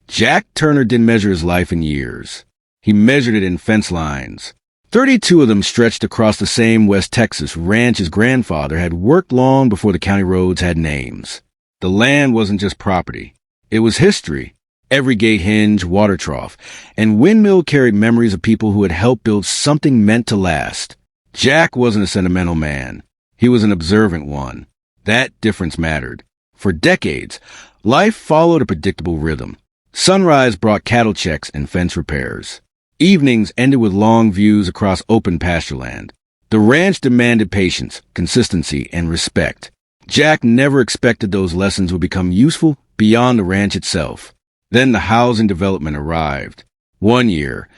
Jack Turner didn't measure his life in years. He measured it in fence lines. 32 of them stretched across the same West Texas ranch his grandfather had worked long before the county roads had names. The land wasn't just property. It was history. Every gate hinge, water trough, and windmill carried memories of people who had helped build something meant to last. Jack wasn't a sentimental man. He was an observant one. That difference mattered. For decades, life followed a predictable rhythm. Sunrise brought cattle checks and fence repairs. Evenings ended with long views across open pasture land. The ranch demanded patience, consistency, and respect. Jack never expected those lessons would become useful beyond the ranch itself. Then the housing development arrived. One year,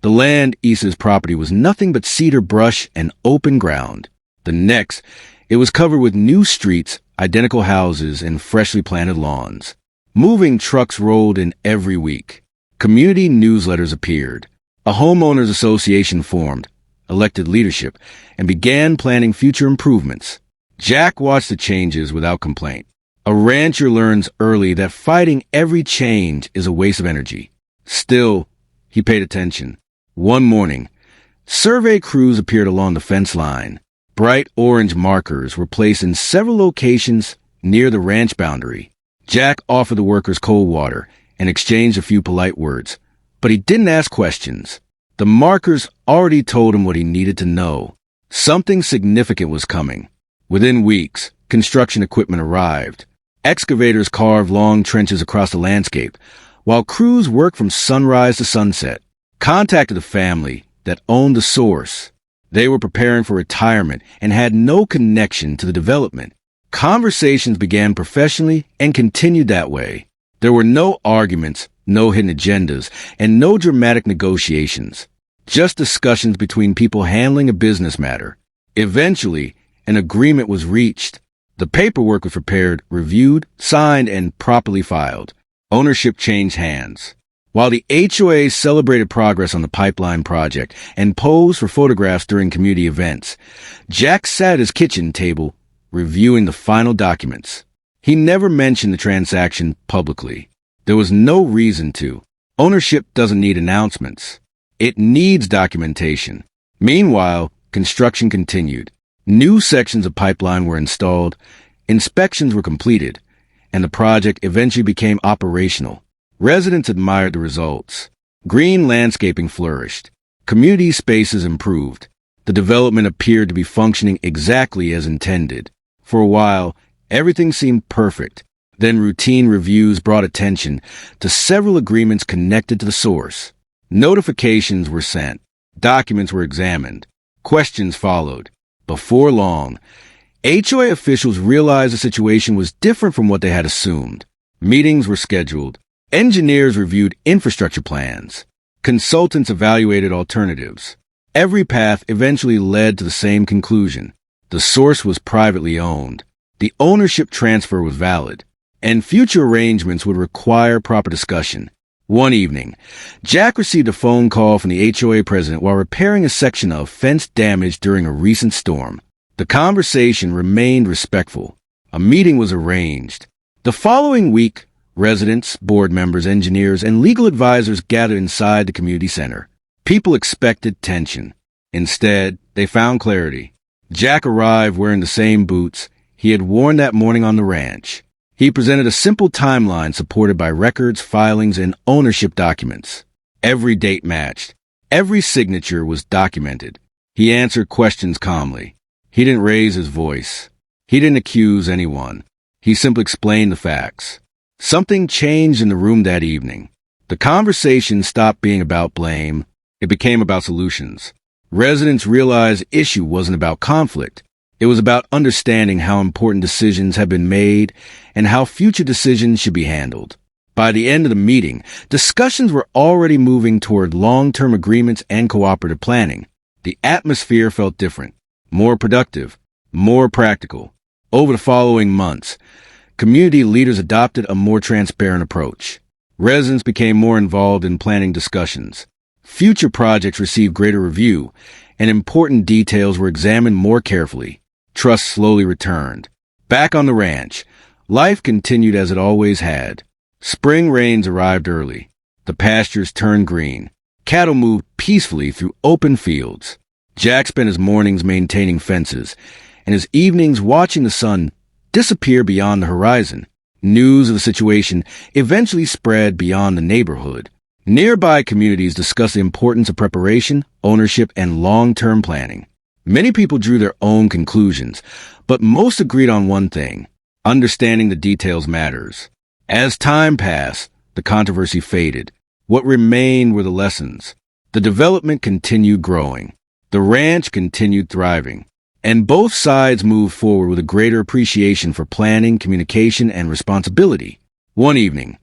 the land east of his property was nothing but cedar brush and open ground. The next, it was covered with new streets, identical houses, and freshly planted lawns. Moving trucks rolled in every week. Community newsletters appeared. A homeowners association formed, elected leadership, and began planning future improvements. Jack watched the changes without complaint. A rancher learns early that fighting every change is a waste of energy. Still, he paid attention. One morning, survey crews appeared along the fence line. Bright orange markers were placed in several locations near the ranch boundary. Jack offered the workers cold water and exchanged a few polite words, but he didn't ask questions. The markers already told him what he needed to know. Something significant was coming. Within weeks, construction equipment arrived. Excavators carved long trenches across the landscape, while crews worked from sunrise to sunset. Contacted the family that owned the source. They were preparing for retirement and had no connection to the development. Conversations began professionally and continued that way. There were no arguments, no hidden agendas, and no dramatic negotiations. Just discussions between people handling a business matter. Eventually, an agreement was reached. The paperwork was prepared, reviewed, signed, and properly filed. Ownership changed hands. While the HOA celebrated progress on the pipeline project and posed for photographs during community events, Jack sat at his kitchen table, reviewing the final documents. He never mentioned the transaction publicly. There was no reason to. Ownership doesn't need announcements. It needs documentation. Meanwhile, construction continued. New sections of pipeline were installed, inspections were completed, and the project eventually became operational. Residents admired the results. Green landscaping flourished. Community spaces improved. The development appeared to be functioning exactly as intended. For a while, everything seemed perfect. Then routine reviews brought attention to several agreements connected to the source. Notifications were sent. Documents were examined. Questions followed. Before long, HOA officials realized the situation was different from what they had assumed. Meetings were scheduled. Engineers reviewed infrastructure plans. Consultants evaluated alternatives. Every path eventually led to the same conclusion. The source was privately owned. The ownership transfer was valid, and future arrangements would require proper discussion. One evening, Jack received a phone call from the HOA president while repairing a section of fence damaged during a recent storm. The conversation remained respectful. A meeting was arranged. The following week, residents, board members, engineers, and legal advisors gathered inside the community center. People expected tension. Instead, they found clarity. Jack arrived wearing the same boots he had worn that morning on the ranch. He presented a simple timeline supported by records, filings, and ownership documents. Every date matched. Every signature was documented. He answered questions calmly. He didn't raise his voice. He didn't accuse anyone. He simply explained the facts. Something changed in the room that evening. The conversation stopped being about blame. It became about solutions. Residents realized the issue wasn't about conflict. It was about understanding how important decisions had been made and how future decisions should be handled. By the end of the meeting, discussions were already moving toward long-term agreements and cooperative planning. The atmosphere felt different, more productive, more practical. Over the following months, community leaders adopted a more transparent approach. Residents became more involved in planning discussions. Future projects received greater review, and important details were examined more carefully. Trust slowly returned. Back on the ranch, life continued as it always had. Spring rains arrived early. The pastures turned green. Cattle moved peacefully through open fields. Jack spent his mornings maintaining fences, and his evenings watching the sun disappear beyond the horizon. News of the situation eventually spread beyond the neighborhood. Nearby communities discussed the importance of preparation, ownership, and long-term planning. Many people drew their own conclusions, but most agreed on one thing: understanding the details matters. As time passed, the controversy faded. What remained were the lessons. The development continued growing. The ranch continued thriving. And both sides moved forward with a greater appreciation for planning, communication, and responsibility. One evening,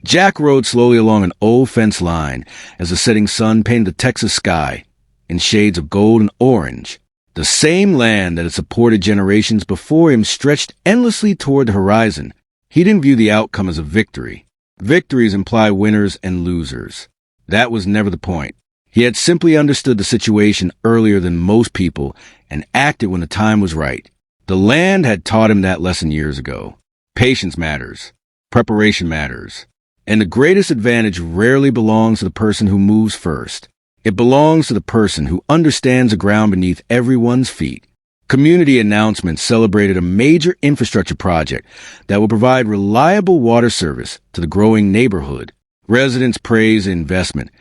Jack rode slowly along an old fence line as the setting sun painted the Texas sky in shades of gold and orange. The same land that had supported generations before him stretched endlessly toward the horizon. He didn't view the outcome as a victory. Victories imply winners and losers. That was never the point. He had simply understood the situation earlier than most people and acted when the time was right. The land had taught him that lesson years ago. Patience matters. Preparation matters. And the greatest advantage rarely belongs to the person who moves first. It belongs to the person who understands the ground beneath everyone's feet. Community announcements celebrated a major infrastructure project that will provide reliable water service to the growing neighborhood. Residents praised the investment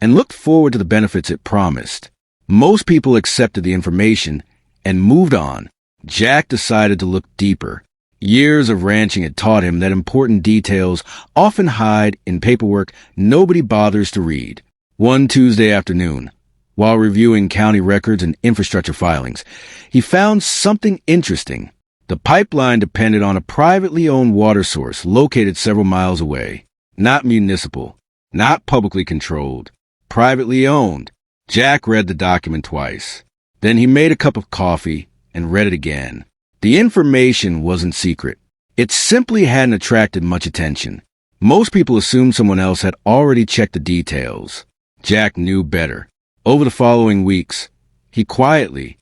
and looked forward to the benefits it promised. Most people accepted the information and moved on. Jack decided to look deeper. Years of ranching had taught him that important details often hide in paperwork nobody bothers to read. One Tuesday afternoon, while reviewing county records and infrastructure filings, he found something interesting. The pipeline depended on a privately owned water source located several miles away. Not municipal, not publicly controlled, privately owned. Jack read the document twice. Then he made a cup of coffee and read it again. The information wasn't secret. It simply hadn't attracted much attention. Most people assumed someone else had already checked the details. Jack knew better. Over the following weeks, he quietly,